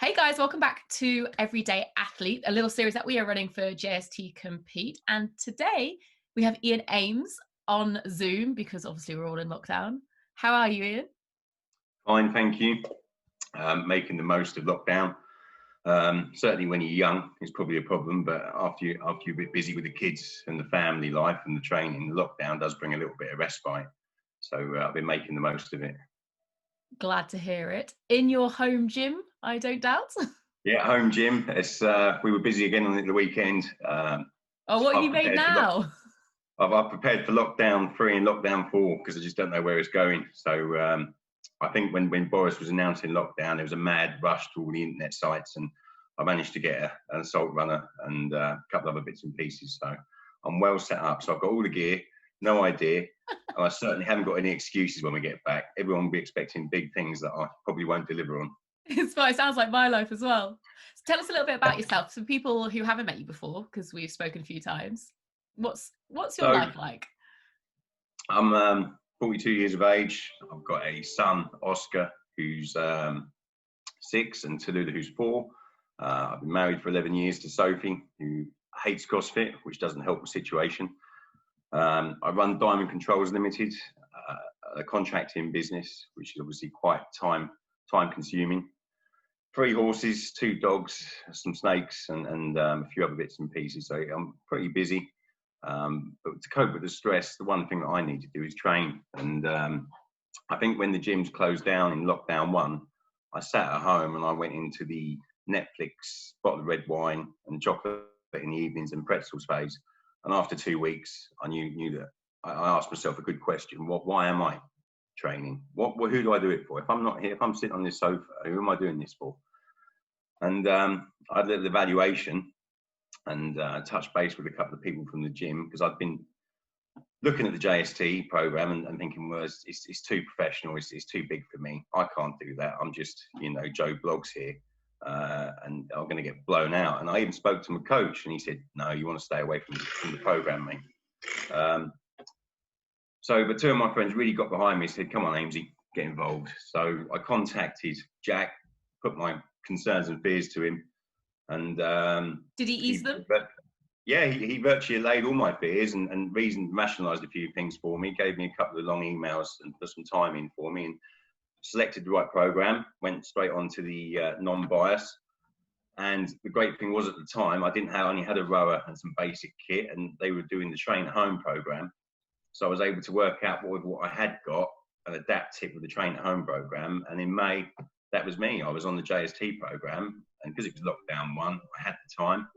Hey guys, welcome back to Everyday Athlete, a little series that we are running for JST Compete. And today we have Iain Ames on Zoom because obviously we're all in lockdown. How are you, Iain? Fine, thank you. Making the most of lockdown. Certainly when you're young, it's probably a problem, but after you're a bit busy with the kids and the family life and the training, the lockdown does bring a little bit of respite. So I've been making the most of it. Glad to hear it. In your home gym, I don't doubt. Yeah, home gym. We were busy again on the weekend. Oh, what have I've you made prepared for now? I've prepared for lockdown 3 and lockdown 4 because I just don't know where it's going. So I think when Boris was announcing lockdown, there was a mad rush to all the internet sites, and I managed to get an assault runner and a couple of other bits and pieces. So I'm well set up. So I've got all the gear, no idea. And I certainly haven't got any excuses when we get back. Everyone will be expecting big things that I probably won't deliver on. It sounds like my life as well. So tell us a little bit about yourself. For people who haven't met you before, because we've spoken a few times. What's your So life like? I'm 42 years of age. I've got a son, Oscar, who's 6, and Tallulah, who's 4. I've been married for 11 years to Sophie, who hates CrossFit, which doesn't help the situation. I run Diamond Controls Limited, a contracting business, which is obviously quite time consuming. 3 horses, 2 dogs, some snakes, and a few other bits and pieces. So I'm pretty busy. But to cope with the stress, the one thing that I need to do is train. And I think when the gyms closed down in lockdown 1, I sat at home and I went into the Netflix, bottle of red wine and chocolate in the evenings and pretzels phase. And after 2 weeks, I knew that I asked myself a good question: why am I training? Who do I do it for? If I'm not here, if I'm sitting on this sofa, who am I doing this for? And I did the evaluation and touched base with a couple of people from the gym, because I've been looking at the JST program and thinking, well, it's too professional, it's too big for me. I can't do that. I'm just, Joe Blogs here, and I'm going to get blown out. And I even spoke to my coach, and he said, no, you want to stay away from the program, mate. But 2 of my friends really got behind me and said, come on, Amesy, get involved. So I contacted Jack, put my concerns and fears to him, and did he ease them? Yeah, he virtually allayed all my fears and rationalised a few things for me, gave me a couple of long emails and put some time in for me, and selected the right program, went straight on to the non-bias. And the great thing was, at the time, I only had a rower and some basic kit, and they were doing the Train at Home program. So I was able to work out what I had got and adapt it with the Train at Home program. And in May, that was me. I was on the JST program, and because it was lockdown 1, I had the time,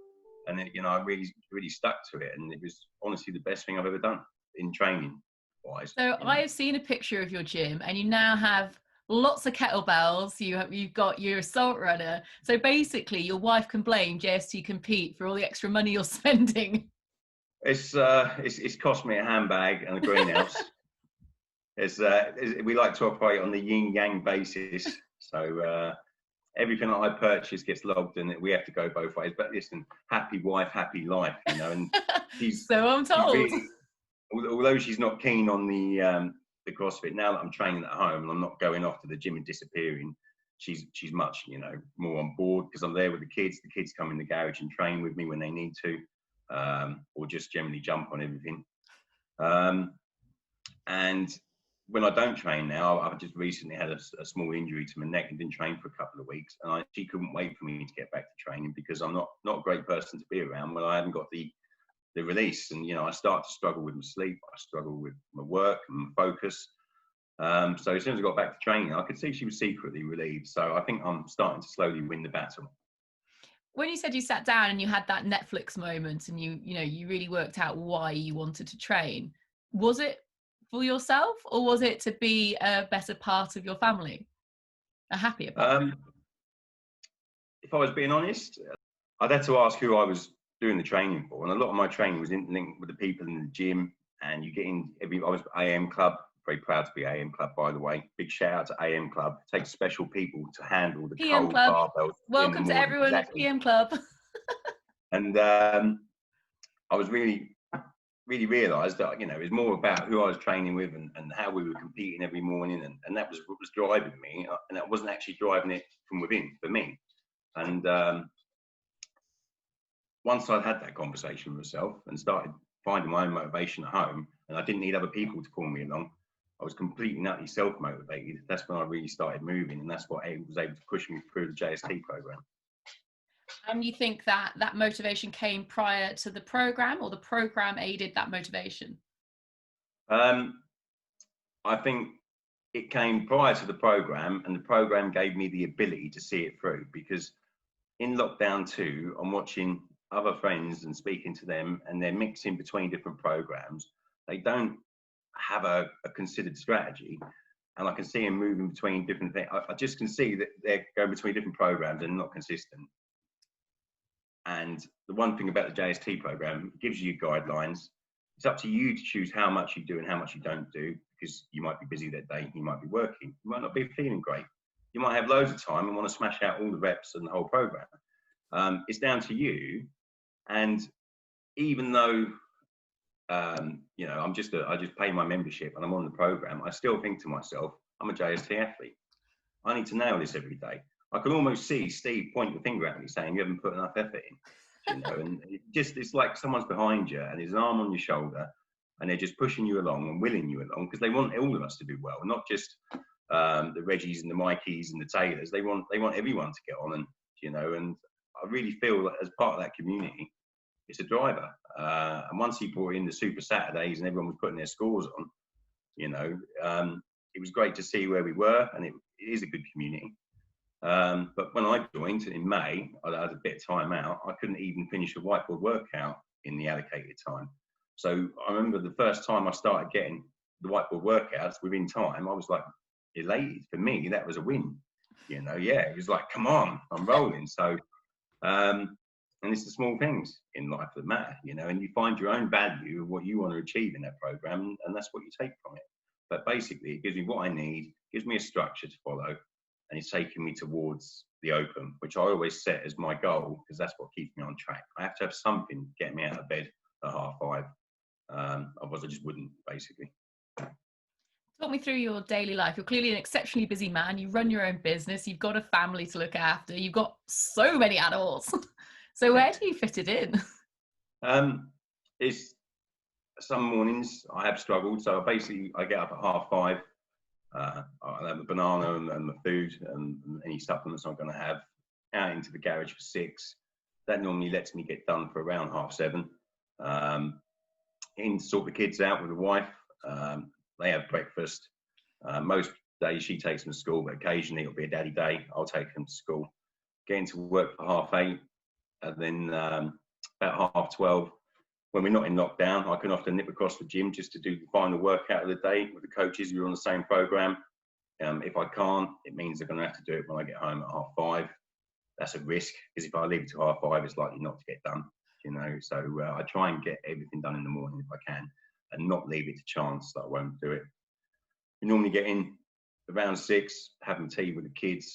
and I really stuck to it. And it was honestly the best thing I've ever done in training wise. So I have seen a picture of your gym, and you now have lots of kettlebells. You've got your assault runner. So basically, your wife can blame JST Compete for all the extra money you're spending. It's cost me a handbag and a greenhouse. We like to operate on the yin yang basis. So everything that I purchase gets logged, and we have to go both ways. But listen, happy wife, happy life, And So I'm told. Although she's not keen on the CrossFit, now that I'm training at home and I'm not going off to the gym and disappearing, she's much more on board, because I'm there with the kids. The kids come in the garage and train with me when they need to, or just generally jump on everything. And when I don't train now, I've just recently had a small injury to my neck and didn't train for a couple of weeks. And she couldn't wait for me to get back to training, because I'm not a great person to be around when I haven't got the release. And I start to struggle with my sleep, I struggle with my work and my focus. So as soon as I got back to training, I could see she was secretly relieved. So I think I'm starting to slowly win the battle. When you said you sat down and you had that Netflix moment, and you really worked out why you wanted to train, was it for yourself, or was it to be a better part of your family, a happier part? If I was being honest, I'd had to ask who I was doing the training for, and a lot of my training was linked with the people in the gym. And you get in I was AM Club, very proud to be AM Club, by the way. Big shout out to AM Club. It takes special people to handle the PM cold Club. barbells. Welcome to everyone at PM Club. And I was really realised that it was more about who I was training with and how we were competing every morning, and that was what was driving me, and that wasn't actually driving it from within for me. And once I'd had that conversation with myself and started finding my own motivation at home, and I didn't need other people to pull me along, I was completely and utterly self-motivated. That's when I really started moving, and that's what was able to push me through the JST program. And you think that that motivation came prior to the program, or the program aided that motivation? I think it came prior to the program, and the program gave me the ability to see it through, because in lockdown 2, I'm watching other friends and speaking to them, and they're mixing between different programs. They don't have a considered strategy, and I can see them moving between different things. I just can see that they're going between different programs and not consistent. And the one thing about the JST program, it gives you guidelines. It's up to you to choose how much you do and how much you don't do, because you might be busy that day, you might be working, you might not be feeling great. You might have loads of time and want to smash out all the reps and the whole program. It's down to you. And even though, you know, I just pay my membership and I'm on the program, I still think to myself, I'm a JST athlete. I need to nail this every day. I can almost see Steve point the finger at me saying, you haven't put enough effort in, you know, and it's like someone's behind you and there's an arm on your shoulder and they're just pushing you along and willing you along, because they want all of us to do well, not just the Reggies and the Mikeys and the Taylors. They want everyone to get on, and, you know, and I really feel that as part of that community, it's a driver. And once he brought in the Super Saturdays and everyone was putting their scores on, you know, it was great to see where we were, and it is a good community. But when I joined in May, I had a bit of time out. I couldn't even finish a whiteboard workout in the allocated time. So I remember the first time I started getting the whiteboard workouts within time, I was like elated. For me, that was a win. You know, yeah, it was like, come on, I'm rolling. So, and it's the small things in life that matter, you know, and you find your own value of what you want to achieve in that program, and that's what you take from it. But basically, it gives me what I need, gives me a structure to follow, and it's taking me towards the open, which I always set as my goal, because that's what keeps me on track. I have to have something to get me out of bed at 5:30. Otherwise, I just wouldn't, basically. Talk me through your daily life. You're clearly an exceptionally busy man. You run your own business. You've got a family to look after. You've got so many animals. So where do you fit it in? It's some mornings I have struggled. So basically, I get up at 5:30. I'll have a banana and my food and any supplements I'm going to have, out into the garage for 6. That normally lets me get done for around 7:30. In to sort the kids out with the wife. They have breakfast. Most days she takes them to school, but occasionally it'll be a daddy day. I'll take them to school. Get into work for 8:30, and then about 12:30, when we're not in lockdown, I can often nip across the gym just to do the final workout of the day with the coaches who are on the same program. If I can't, it means they're going to have to do it when I get home at 5:30. That's a risk, because if I leave it to 5:30, it's likely not to get done, you know. So I try and get everything done in the morning if I can, and not leave it to chance that I won't do it. We normally get in around 6, having tea with the kids,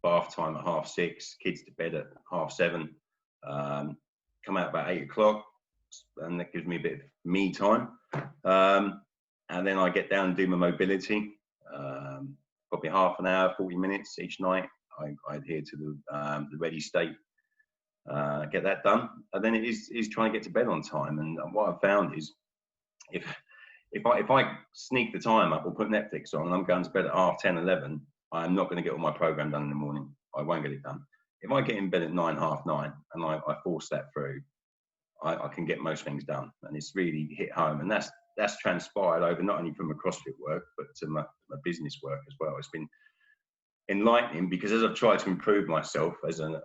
bath time at 6:30, kids to bed at 7:30. Come out about 8:00, and that gives me a bit of me time. And then I get down and do my mobility, probably half an hour, 40 minutes each night. I adhere to the ready state, get that done, and then it is trying to get to bed on time. And what I've found is, if I sneak the time up or put Netflix on and I'm going to bed at 10:30, 11, I'm not going to get all my program done in the morning. I won't get it done. If I get in bed at 9, 9:30, and I force that through, I can get most things done, and it's really hit home. And that's transpired over not only from my CrossFit work, but to my business work as well. It's been enlightening, because as I've tried to improve myself as an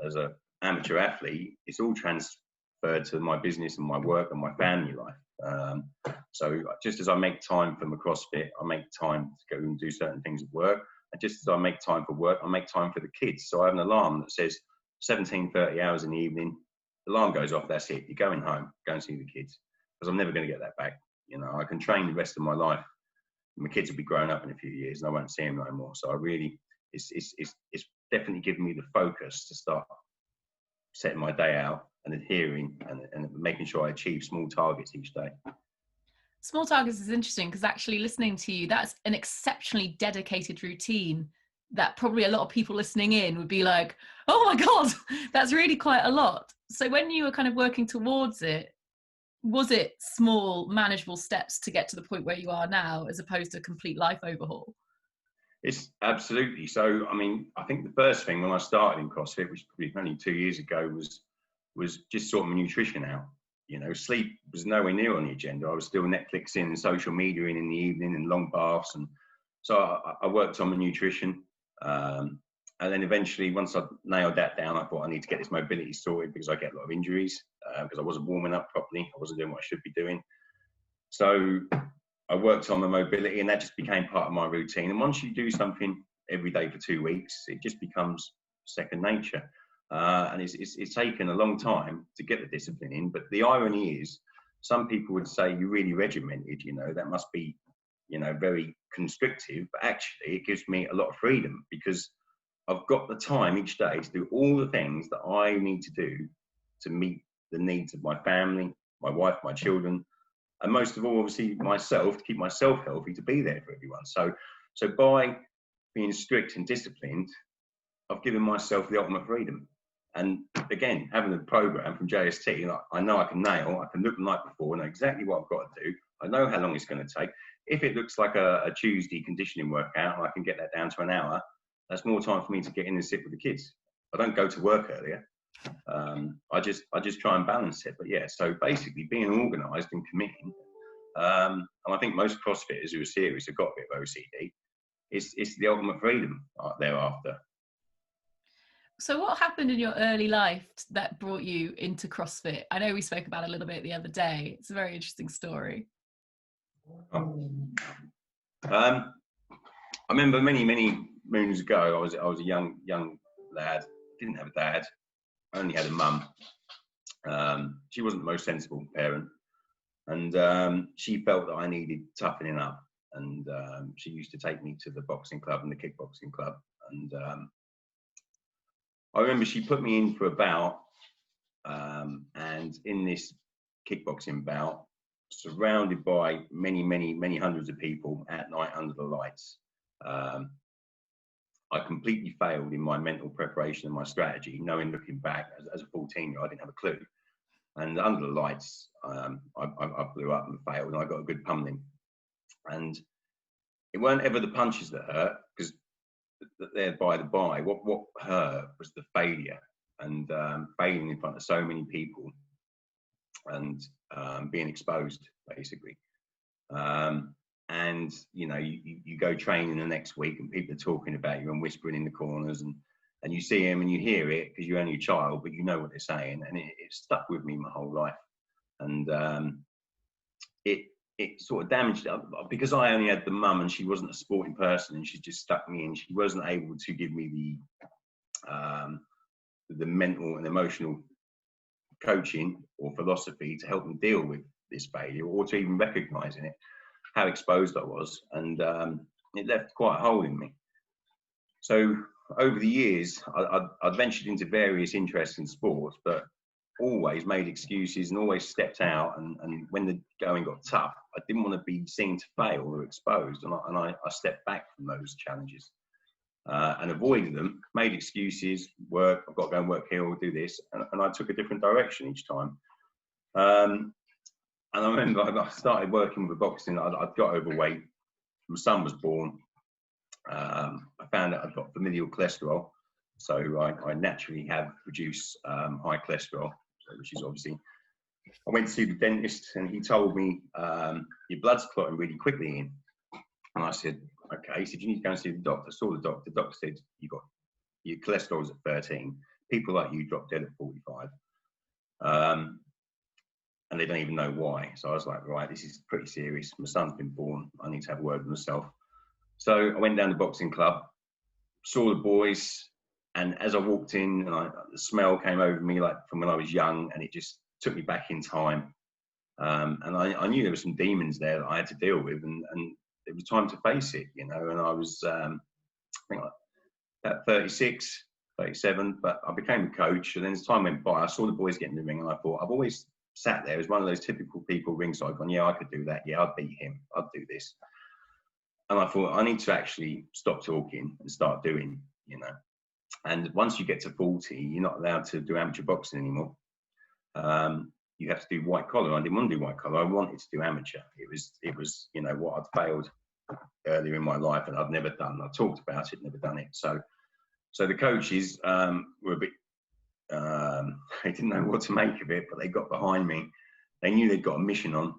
amateur athlete, it's all transferred to my business and my work and my family life. So just as I make time for my CrossFit, I make time to go and do certain things at work. And just as I make time for work, I make time for the kids. So I have an alarm that says 17:30 hours in the evening. The alarm goes off, that's it. You're going home, go and see the kids. Because I'm never going to get that back. You know, I can train the rest of my life. My kids will be grown up in a few years and I won't see them no more. So I really, it's definitely given me the focus to start setting my day out and adhering and making sure I achieve small targets each day. Small targets is interesting, because actually listening to you, that's an exceptionally dedicated routine that probably a lot of people listening in would be like, oh my God, that's really quite a lot. So when you were kind of working towards it, was it small, manageable steps to get to the point where you are now, as opposed to a complete life overhaul? It's absolutely. So, I mean, I think the first thing when I started in CrossFit, which was probably only 2 years ago, was just sorting my nutrition out. You know, sleep was nowhere near on the agenda. I was still Netflixing and social media in the evening and long baths. And so I worked on my nutrition. And then eventually, once I nailed that down, I thought I need to get this mobility sorted because I get a lot of injuries because I wasn't warming up properly. I wasn't doing what I should be doing. So I worked on the mobility, and that just became part of my routine. And once you do something every day for 2 weeks, it just becomes second nature. And it's taken a long time to get the discipline in. But the irony is, some people would say you're really regimented, you know, that must be, you know, very constrictive. But actually, it gives me a lot of freedom because I've got the time each day to do all the things that I need to do to meet the needs of my family, my wife, my children, and most of all, obviously, myself, to keep myself healthy, to be there for everyone. So by being strict and disciplined, I've given myself the ultimate freedom. And again, having a program from JST, I know I can nail, I can look the night before, know exactly what I've got to do. I know how long it's going to take. If it looks like a Tuesday conditioning workout, and I can get that down to an hour, that's more time for me to get in and sit with the kids. I don't go to work earlier. I just try and balance it. But yeah, so basically being organised and committing, and I think most CrossFitters who are serious have got a bit of OCD. It's the ultimate freedom thereafter. So what happened in your early life that brought you into CrossFit? I know we spoke about it a little bit the other day. It's a very interesting story. I remember many moons ago, I was a young lad. Didn't have a dad. I only had a mum. She wasn't the most sensible parent, and she felt that I needed toughening up. And she used to take me to the boxing club and the kickboxing club. And I remember she put me in for a bout, and in this kickboxing bout, surrounded by many hundreds of people at night under the lights, I completely failed in my mental preparation and my strategy, knowing looking back as a 14-year-old, I didn't have a clue. And under the lights, I blew up and failed, and I got a good pummeling. And it weren't ever the punches that hurt, because they're by the by. What hurt was the failure, and failing in front of so many people, and being exposed, basically. And you know, you go training the next week, and people are talking about you and whispering in the corners, and you see them and you hear it because you're only a child, but you know what they're saying, and it stuck with me my whole life. And it sort of damaged it because I only had the mum, and she wasn't a sporting person, and she just stuck me in. She wasn't able to give me the mental and emotional coaching or philosophy to help me deal with this failure, or to even recognizing it, how exposed I was. And it left quite a hole in me. So over the years, I'd ventured into various interests in sports, but always made excuses and always stepped out. And when the going got tough, I didn't want to be seen to fail or exposed. And I stepped back from those challenges and avoided them, made excuses, work, I've got to go and work here or do this. And I took a different direction each time. And I remember I started working with boxing. I'd got overweight. My son was born. I found out I'd got familial cholesterol. So I naturally have produced high cholesterol, which is obviously, I went to see the dentist, and he told me, your blood's clotting really quickly, Ian. And I said, okay. He said, you need to go and see the doctor. I saw the doctor. The doctor said, your cholesterol's at 13. People like you drop dead at 45. And they don't even know why. So I was like, right, this is pretty serious. My son's been born. I need to have a word with myself. So I went down to the boxing club, saw the boys, and as I walked in, and the smell came over me like from when I was young, and it just took me back in time. And I knew there were some demons there that I had to deal with, and it was time to face it, you know. And I was, I think, about 36, 37, but I became a coach. And then as time went by, I saw the boys get in the ring, and I thought, I've always sat there as one of those typical people ringside going, yeah, I could do that. Yeah, I'd beat him. I'd do this. And I thought, I need to actually stop talking and start doing, you know. And once you get to 40, you're not allowed to do amateur boxing anymore. You have to do white collar. I didn't want to do white collar. I wanted to do amateur. It was, you know, what I'd failed earlier in my life and I'd never done. I talked about it, never done it. So the coaches were a bit, they didn't know what to make of it, but they got behind me. They knew they'd got a mission on,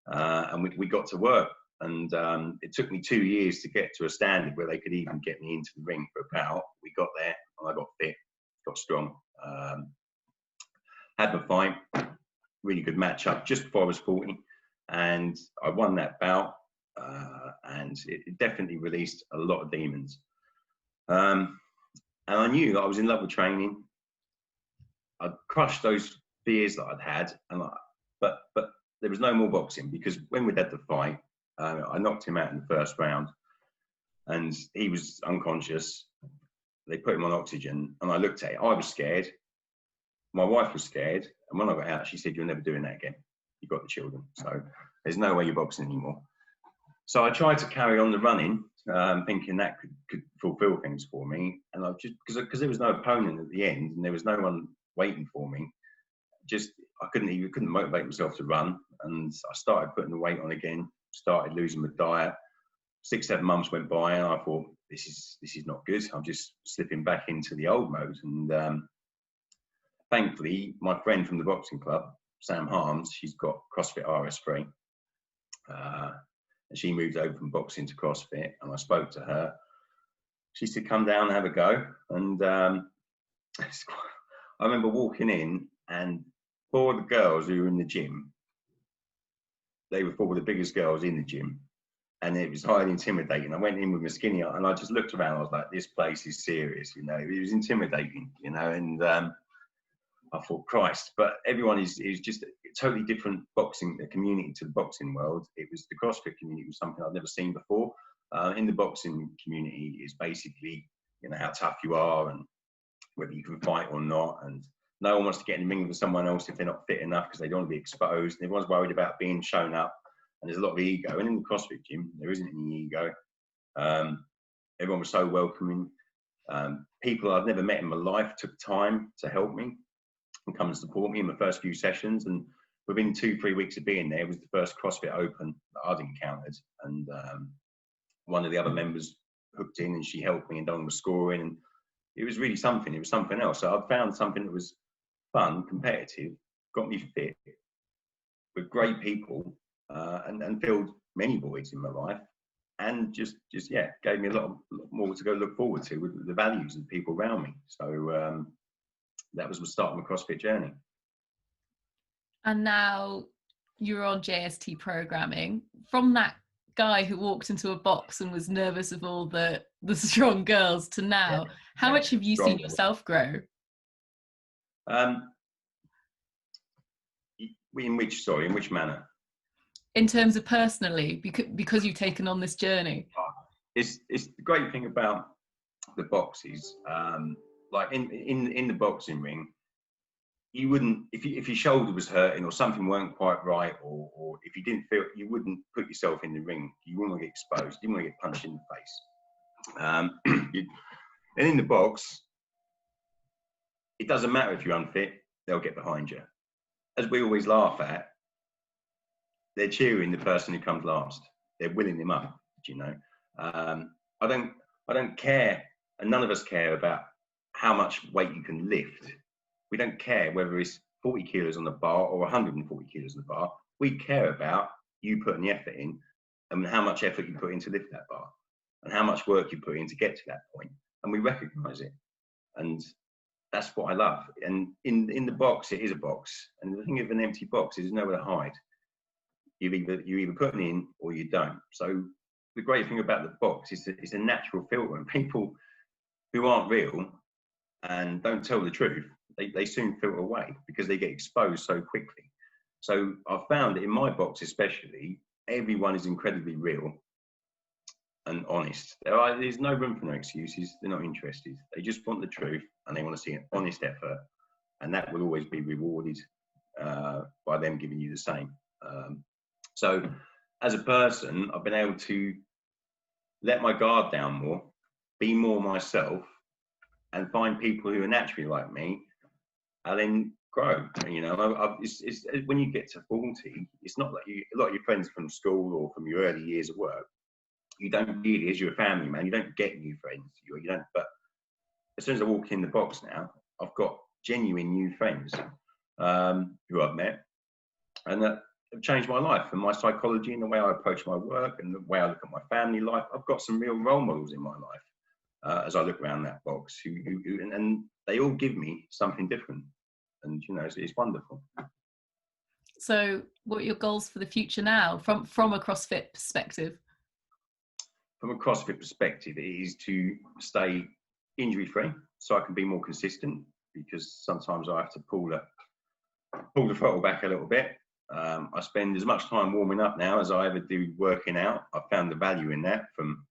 and we got to work. And it took me 2 years to get to a standard where they could even get me into the ring for a bout. We got there, and I got fit, got strong. Had my fight, really good match up just before I was 40, and I won that bout, and it definitely released a lot of demons. And I knew that I was in love with training. I'd crushed those fears that I'd had, and but there was no more boxing, because when we'd had the fight, I knocked him out in the first round, and he was unconscious. They put him on oxygen, and I looked at it. I was scared. My wife was scared, and when I got out, she said, "You're never doing that again. You've got the children, so there's no way you're boxing anymore." So I tried to carry on the running, thinking that could fulfill things for me, and I just because there was no opponent at the end, and there was no one waiting for me. I couldn't motivate myself to run, and I started putting the weight on again. Started losing my diet. 6-7 months went by, and I thought, this is not good. I'm just slipping back into the old mode. And thankfully, my friend from the boxing club, Sam Harms, she's got CrossFit RS3, and she moved over from boxing to CrossFit. And I spoke to her. She said, "Come down and have a go." And I remember walking in, and 4 of the girls who were in the gym, they were 4 of the biggest girls in the gym, and it was highly intimidating. I went in with my skinny on, and I just looked around. I was like, "This place is serious," you know. It was intimidating, you know. And I thought, Christ! But everyone is just a totally different boxing community to the boxing world. It was the CrossFit community was something I'd never seen before. In the boxing community, is basically, you know, how tough you are and whether you can fight or not, and no one wants to get in the ring with someone else if they're not fit enough because they don't want to be exposed. And everyone's worried about being shown up, and there's a lot of ego. And in the CrossFit gym, there isn't any ego. Everyone was so welcoming. People I'd never met in my life took time to help me and come and support me in my first few sessions. And within 2-3 weeks of being there, it was the first CrossFit Open that I'd encountered. And one of the other members hooked in, and she helped me, and Don was scoring. And it was really something. It was something else. So I'd found something that was fun, competitive, got me fit, with great people, and filled many voids in my life, and just gave me a lot more to go look forward to with the values of the people around me. So that was the start of my CrossFit journey. And now you're on JST programming. From that guy who walked into a box and was nervous of all the strong girls to now, how much have you seen yourself grow? In which manner? In terms of personally, because you've taken on this journey. It's the great thing about the box is, like in the boxing ring, you wouldn't, if your shoulder was hurting or something weren't quite right, or if you didn't feel, you wouldn't put yourself in the ring. You wouldn't want to get exposed. You wouldn't want to get punched in the face. And in the box, it doesn't matter if you're unfit, they'll get behind you. As we always laugh at, they're cheering the person who comes last. They're willing him up, you know. I don't care, and none of us care about how much weight you can lift. We don't care whether it's 40 kilos on the bar or 140 kilos on the bar. We care about you putting the effort in, and how much effort you put in to lift that bar, and how much work you put in to get to that point. And we recognise it. And that's what I love. And in the box, it is a box. And the thing of an empty box is there's nowhere to hide. You're either putting in or you don't. So the great thing about the box is that it's a natural filter, and people who aren't real and don't tell the truth, they soon filter away because they get exposed so quickly. So I've found that in my box especially, everyone is incredibly real and honest. There's no room for no excuses. They're not interested. They just want the truth, and they want to see an honest effort, and that will always be rewarded by them giving you the same. So as a person, I've been able to let my guard down more, be more myself, and find people who are naturally like me, and then grow. You know, it's when you get to 40, it's not like a lot of your friends from school or from your early years of work, you don't really, as you're a family man, you don't get new friends. You don't. But as soon as I walk in the box now, I've got genuine new friends who I've met, and that have changed my life and my psychology and the way I approach my work and the way I look at my family life. I've got some real role models in my life as I look around that box, and they all give me something different, and you know, it's wonderful. So, what are your goals for the future now, from a CrossFit perspective? From a CrossFit perspective, it is to stay injury free, so I can be more consistent. Because sometimes I have to pull the throttle back a little bit. I spend as much time warming up now as I ever do working out. I've found the value in that from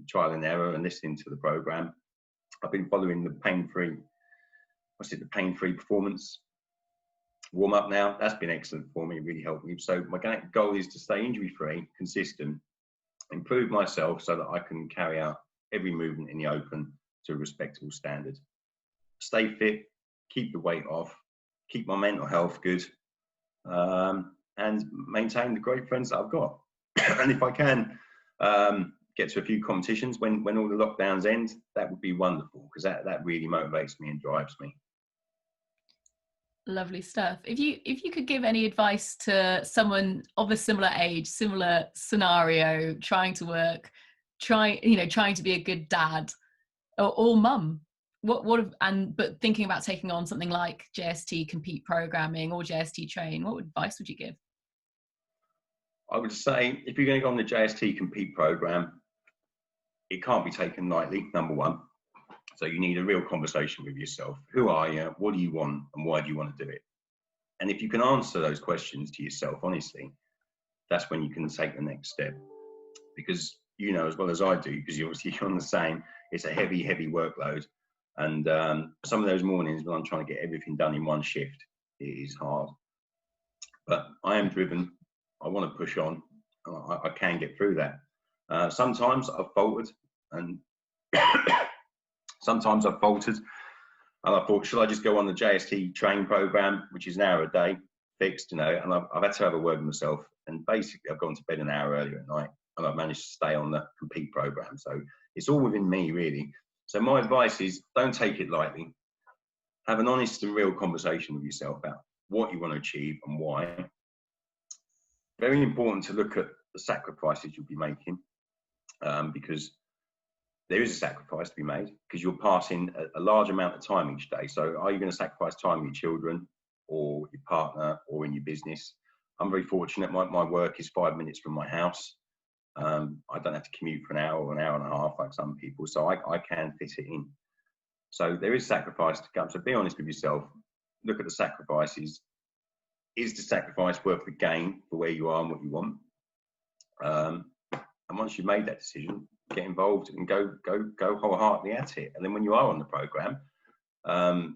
trial and error and listening to the program. I've been following the pain-free performance warm up now. That's been excellent for me. It really helped me. So my goal is to stay injury-free, consistent, improve myself so that I can carry out every movement in the open to a respectable standard. Stay fit, keep the weight off, keep my mental health good, and maintain the great friends that I've got. And if I can get to a few competitions when all the lockdowns end, that would be wonderful, because that really motivates me and drives me. Lovely stuff. If you could give any advice to someone of a similar age, similar scenario, trying to work, trying to be a good dad or mum, but thinking about taking on something like JST Compete programming or JST Train, what advice would you give? I would say, if you're going to go on the JST Compete program, it can't be taken lightly, number one. So you need a real conversation with yourself. Who are you? What do you want? And why do you want to do it? And if you can answer those questions to yourself honestly, that's when you can take the next step. Because you know as well as I do, because you're on the same, it's a heavy workload. And some of those mornings when I'm trying to get everything done in one shift, it is hard. But I am driven. I want to push on. I can get through that. Sometimes I've faltered, and sometimes I've faltered. And I thought, should I just go on the JST Train program, which is an hour a day, fixed, you know? And I've had to have a word with myself. And basically, I've gone to bed an hour earlier at night, and I've managed to stay on the Compete program. So it's all within me, really. So my advice is, don't take it lightly. Have an honest and real conversation with yourself about what you want to achieve and why. Very important to look at the sacrifices you'll be making, because there is a sacrifice to be made, because you're passing a large amount of time each day. So are you going to sacrifice time with your children or your partner or in your business? I'm very fortunate. My work is 5 minutes from my house. I don't have to commute for an hour or an hour and a half like some people, so I can fit it in. So there is sacrifice to come. So be honest with yourself. Look at the sacrifices. Is the sacrifice worth the gain for where you are and what you want? And once you've made that decision, get involved and go wholeheartedly at it. And then when you are on the program,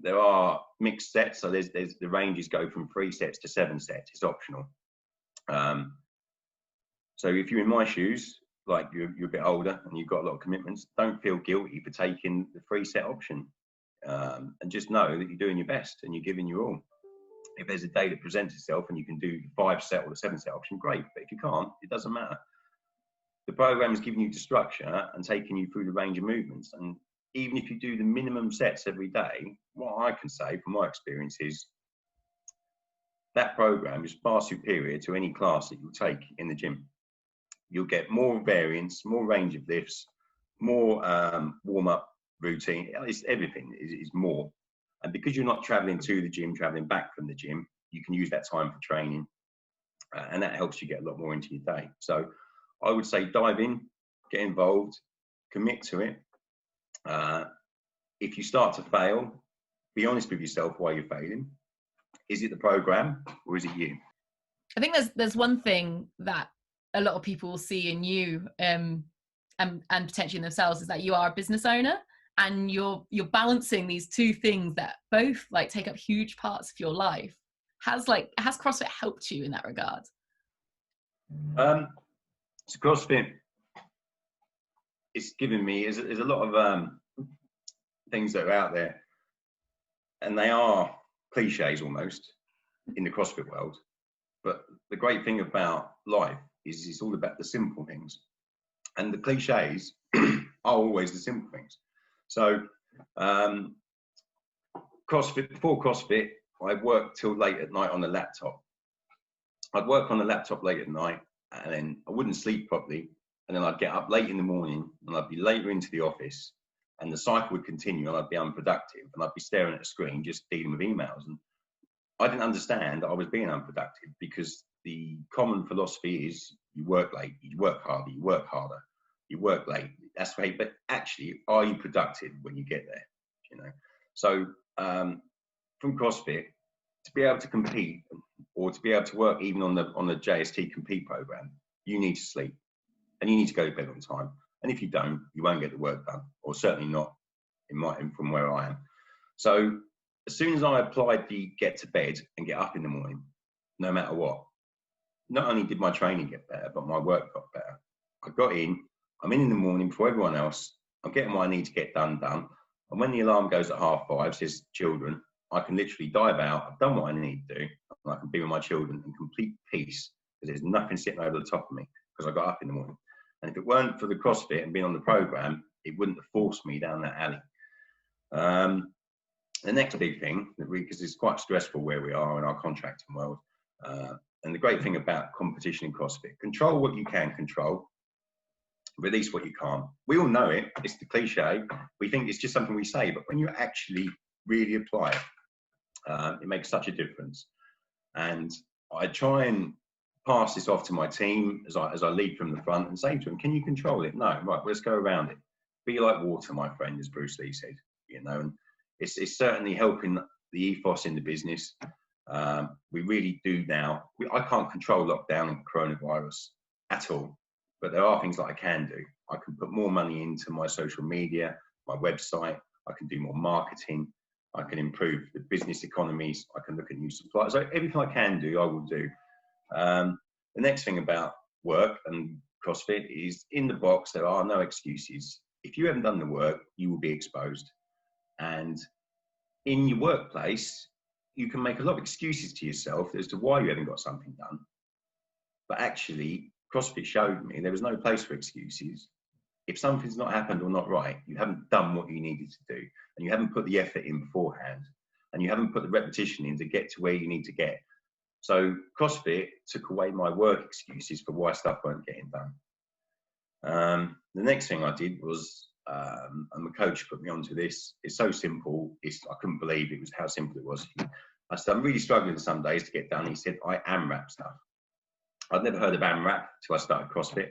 there are mixed sets. So there's the ranges go from 3 sets to 7 sets. It's optional. So if you're in my shoes, like you're a bit older and you've got a lot of commitments, don't feel guilty for taking the 3 set option, and just know that you're doing your best and you're giving your all. If there's a day that presents itself and you can do the 5 set or the 7 set option, great. But if you can't, it doesn't matter. The program is giving you the structure and taking you through the range of movements. And even if you do the minimum sets every day, what I can say from my experience is that program is far superior to any class that you'll take in the gym. You'll get more variance, more range of lifts, more warm-up routine. It's everything is more. And because you're not traveling to the gym, traveling back from the gym, you can use that time for training. And that helps you get a lot more into your day. So I would say dive in, get involved, commit to it. If you start to fail, be honest with yourself why you're failing. Is it the program or is it you? I think there's one thing that a lot of people see in you, and potentially in themselves, is that you are a business owner and you're balancing these 2 things that both like take up huge parts of your life. Has CrossFit helped you in that regard? So CrossFit it's given me, there's a lot of things that are out there, and they are cliches almost in the CrossFit world. But the great thing about life is it's all about the simple things. And the cliches are always the simple things. So before CrossFit, I worked till late at night on the laptop. I'd work on the laptop late at night, and then I wouldn't sleep properly. And then I'd get up late in the morning, and I'd be later into the office, and the cycle would continue, and I'd be unproductive, and I'd be staring at a screen just dealing with emails. And I didn't understand that I was being unproductive, because the common philosophy is you work late, you work harder, you work harder, you work late. That's right. But actually, are you productive when you get there? You know. So from CrossFit, to be able to compete, or to be able to work even on the JST Compete program, you need to sleep, and you need to go to bed on time. And if you don't, you won't get the work done, or certainly not from where I am. So as soon as I applied the get to bed and get up in the morning, no matter what, not only did my training get better, but my work got better. I got in, I'm in the morning before everyone else, I'm getting what I need to get done. And when the alarm goes at 5:30, says children, I can literally dive out, I've done what I need to do, and I can be with my children in complete peace, because there's nothing sitting over the top of me, because I got up in the morning. And if it weren't for the CrossFit and being on the program, it wouldn't have forced me down that alley. The next big thing, because it's quite stressful where we are in our contracting world, and the great thing about competition in CrossFit, control what you can control, release what you can't. We all know it, it's the cliche. We think it's just something we say, but when you actually really apply it, it makes such a difference. And I try and pass this off to my team as I lead from the front and say to them, can you control it? No, right, let's go around it. Be like water, my friend, as Bruce Lee said, you know. And it's certainly helping the ethos in the business. We really do now. I can't control lockdown and coronavirus at all, but there are things that I can do. I can put more money into my social media, my website. I can do more marketing. I can improve the business economies. I can look at new suppliers. So everything I can do, I will do. The next thing about work and CrossFit is, in the box, there are no excuses. If you haven't done the work, you will be exposed. And in your workplace, you can make a lot of excuses to yourself as to why you haven't got something done. But actually, CrossFit showed me there was no place for excuses. If something's not happened or not right, you haven't done what you needed to do, and you haven't put the effort in beforehand, and you haven't put the repetition in to get to where you need to get. So CrossFit took away my work excuses for why stuff weren't getting done. The next thing I did was, and my coach put me onto this. It's so simple. I couldn't believe it was how simple it was. I said, I'm really struggling some days to get done. He said, I AMRAP stuff. I'd never heard of AMRAP till I started CrossFit.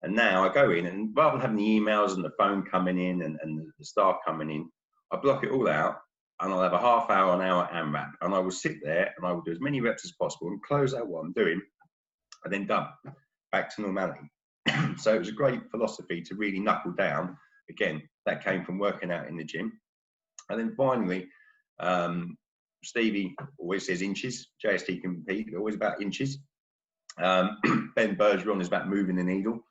And now I go in, and rather than having the emails and the phone coming in and the staff coming in, I block it all out, and I'll have a half hour, an hour AMRAP, and I will sit there and I will do as many reps as possible and close out what I'm doing, and then done, back to normality. So it was a great philosophy to really knuckle down. Again, that came from working out in the gym. And then finally, Stevie always says inches. JST Compete, always about inches. Ben Bergeron is about moving the needle.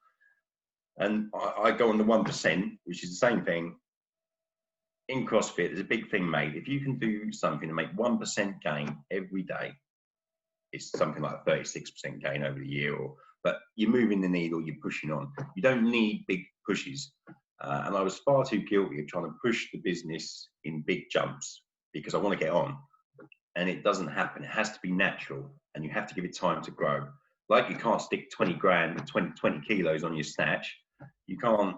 And I go on the 1%, which is the same thing. In CrossFit, there's a big thing made. If you can do something to make 1% gain every day, it's something like a 36% gain over the year. But you're moving the needle, you're pushing on. You don't need big pushes. And I was far too guilty of trying to push the business in big jumps because I want to get on. And it doesn't happen. It has to be natural, and you have to give it time to grow. Like you can't stick 20 grand, 20 kilos on your snatch. You can't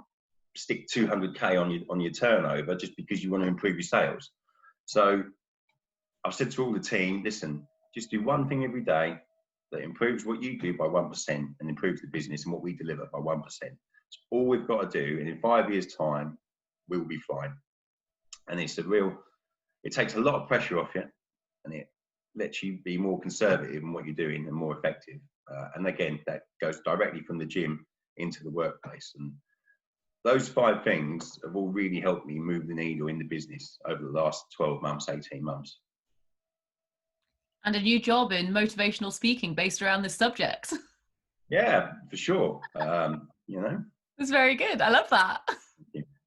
stick 200K on your turnover just because you want to improve your sales. So I've said to all the team, listen, just do one thing every day that improves what you do by 1% and improves the business and what we deliver by 1%. It's all we've got to do. And in 5 years' time, we'll be fine. And it takes a lot of pressure off you, and it lets you be more conservative in what you're doing and more effective. And again, that goes directly from the gym into the workplace. And those 5 things have all really helped me move the needle in the business over the last 12 months, 18 months. And a new job in motivational speaking based around this subject. Yeah, for sure. You know, It's very good. I love that.